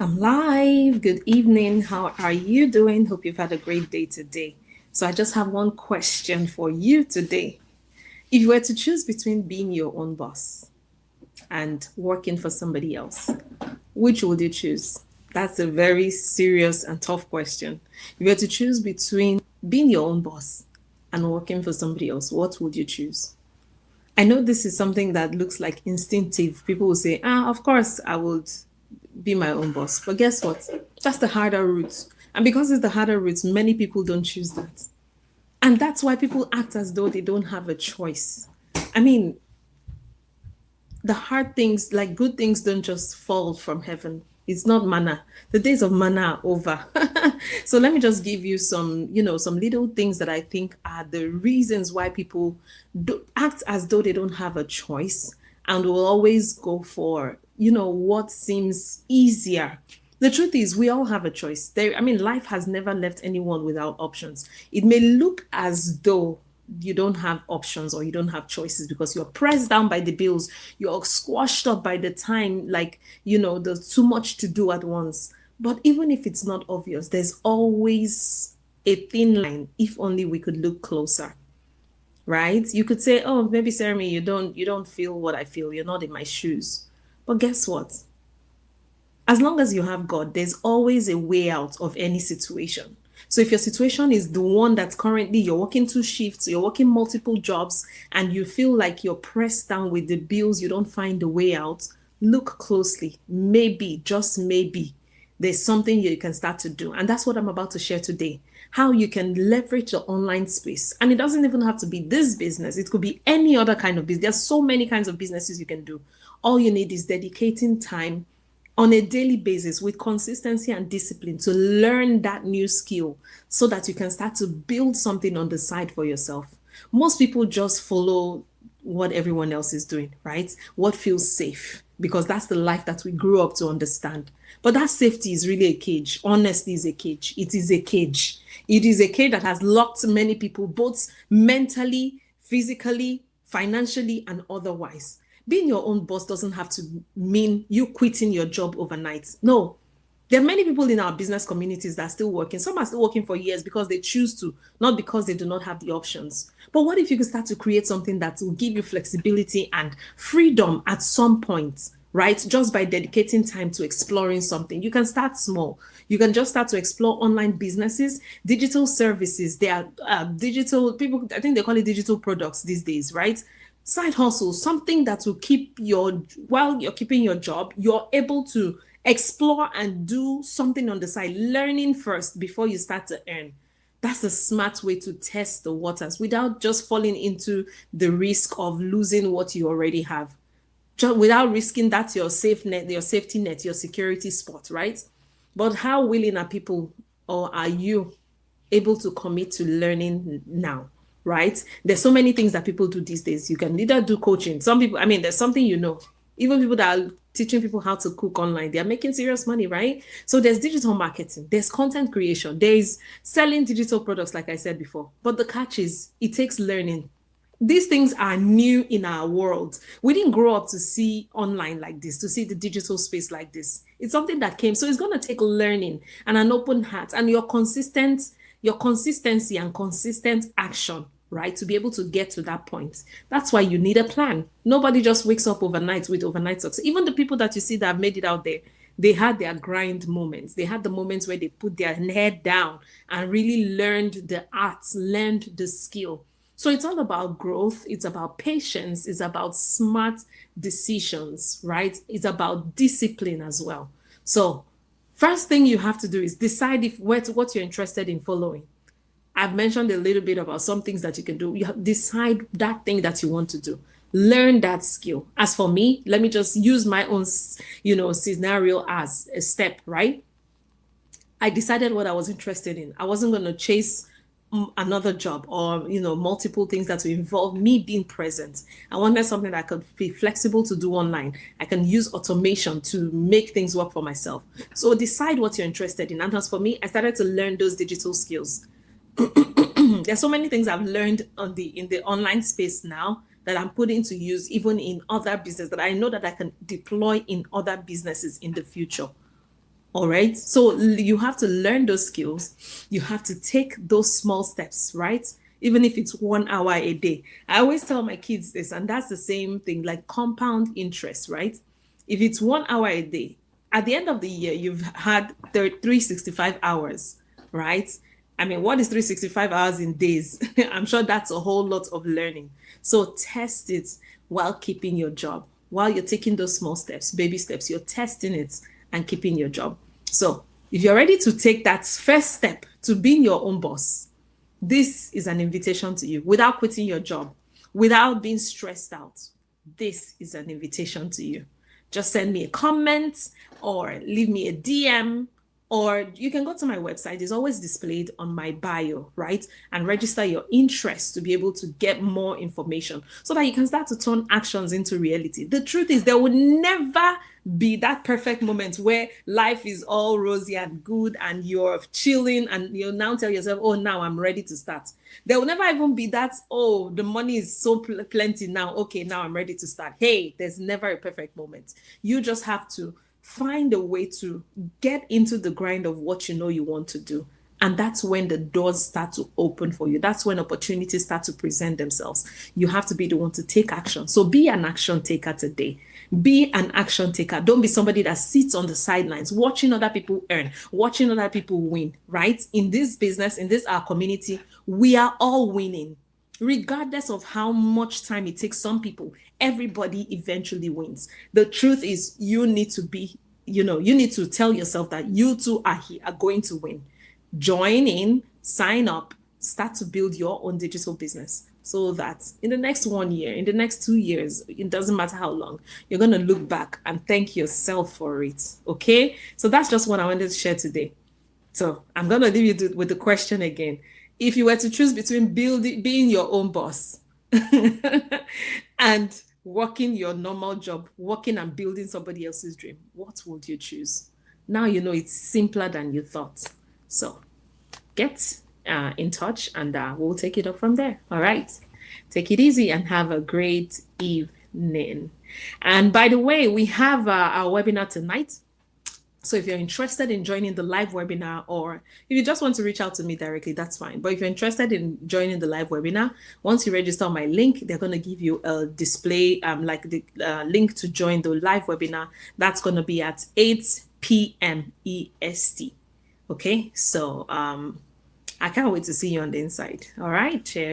I'm live. Good evening. How are you doing? Hope you've had a great day today. So, I just have one question for you today. If you were to choose between being your own boss and working for somebody else, which would you choose? That's a very serious and tough question. If you were to choose between being your own boss and working for somebody else, what would you choose? I know this is something that looks like instinctive. People will say, of course, I would be my own boss. But guess what? That's the harder route. And because it's the harder route, many people don't choose that. And that's why people act as though they don't have a choice. I mean, the hard things, like good things, don't just fall from heaven. It's not manna. The days of manna are over. So let me just give you some little things that I think are the reasons why people act as though they don't have a choice and will always go for, what seems easier. The truth is, we all have a choice. Life has never left anyone without options. It may look as though you don't have options or you don't have choices because you're pressed down by the bills, you're squashed up by the time, like, there's too much to do at once. But even if it's not obvious, there's always a thin line if only we could look closer, right? You could say, oh, maybe Sarah, you don't feel what I feel, you're not in my shoes. But guess what? As long as you have God, there's always a way out of any situation. So if your situation is the one that's currently you're working two shifts, you're working multiple jobs, and you feel like you're pressed down with the bills, you don't find a way out, look closely. Maybe, just maybe, there's something you can start to do. And that's what I'm about to share today. How you can leverage the online space. And it doesn't even have to be this business, it could be any other kind of business. There's so many kinds of businesses you can do. All you need is dedicating time on a daily basis with consistency and discipline to learn that new skill so that you can start to build something on the side for yourself. Most people just follow what everyone else is doing, right? What feels safe, because that's the life that we grew up to understand. But that safety is really a cage. Honestly, is a cage. It is a cage. It is a cage that has locked many people, both mentally, physically, financially, and otherwise. Being your own boss doesn't have to mean you quitting your job overnight. No. There are many people in our business communities that are still working. Some are still working for years because they choose to, not because they do not have the options. But what if you could start to create something that will give you flexibility and freedom at some point, right? Just by dedicating time to exploring something. You can start small. You can just start to explore online businesses, digital services. There are digital people, I think they call it digital products these days, right? Side hustle, something that will while you're keeping your job, you're able to explore and do something on the side, learning first before you start to earn. That's a smart way to test the waters without just falling into the risk of losing what you already have. Just without risking that your safe net, your safety net, your security spot, right? But how willing are people, or are you able to commit to learning now? Right? There's so many things that people do these days. You can either do coaching. Some people, there's something, even people that are teaching people how to cook online, they are making serious money, right? So there's digital marketing, there's content creation, there's selling digital products, like I said before. But the catch is it takes learning. These things are new in our world. We didn't grow up to see online like this, to see the digital space like this. It's something that came. So it's going to take learning and an open heart and your consistency and consistent action, right? To be able to get to that point. That's why you need a plan. Nobody just wakes up overnight with overnight success. Even the people that you see that have made it out there, they had their grind moments. They had the moments where they put their head down and really learned the arts, learned the skill. So it's all about growth. It's about patience. It's about smart decisions, right? It's about discipline as well. So first thing you have to do is decide if what you're interested in following. I've mentioned a little bit about some things that you can do. Decide that thing that you want to do. Learn that skill. As for me, let me just use my own, scenario as a step, right? I decided what I was interested in. I wasn't going to chase another job or multiple things that will involve me being present. I wanted something that could be flexible to do online. I can use automation to make things work for myself. So decide what you're interested in. And as for me, I started to learn those digital skills. There's so many things I've learned in the online space now that I'm putting to use even in other business that I know that I can deploy in other businesses in the future. All right. So you have to learn those skills. You have to take those small steps, right? Even if it's 1 hour a day. I always tell my kids this, and that's the same thing like compound interest, right? If it's 1 hour a day, at the end of the year, you've had 365 hours, right? I mean, what is 365 hours in days? I'm sure that's a whole lot of learning. So test it while keeping your job. While you're taking those small steps, baby steps, you're testing it and keeping your job. So if you're ready to take that first step to being your own boss, this is an invitation to you without quitting your job, without being stressed out. This is an invitation to you. Just send me a comment or leave me a DM, or you can go to my website. It's always displayed on my bio, right? And register your interest to be able to get more information so that you can start to turn actions into reality. The truth is, there will never be that perfect moment where life is all rosy and good and you're chilling and you now tell yourself, oh, now I'm ready to start. There will never even be that, oh, the money is so plenty now. Okay, now I'm ready to start. Hey, there's never a perfect moment. You just have to find a way to get into the grind of what you know you want to do. And that's when the doors start to open for you. That's when opportunities start to present themselves. You have to be the one to take action. So be an action taker today. Be an action taker. Don't be somebody that sits on the sidelines watching other people earn, watching other people win, right? In this business, in this our community, we are all winning. Regardless of how much time it takes some people, everybody eventually wins. The truth is, you need to be, you need to tell yourself that you too are going to win. Join in, sign up, start to build your own digital business so that in the next 1 year, in the next 2 years, it doesn't matter how long, you're going to look back and thank yourself for it. Okay. So that's just what I wanted to share today. So I'm going to leave you with the question again. If you were to choose between being your own boss and working your normal job, working and building somebody else's dream, what would you choose? Now you know it's simpler than you thought. So get in touch and we'll take it up from there. All right. Take it easy and have a great evening. And by the way, we have our webinar tonight. So if you're interested in joining the live webinar, or if you just want to reach out to me directly, that's fine. But if you're interested in joining the live webinar, once you register on my link, they're going to give you a display, like the link to join the live webinar. That's going to be at 8 p.m. EST. Okay, so I can't wait to see you on the inside. All right, cheers.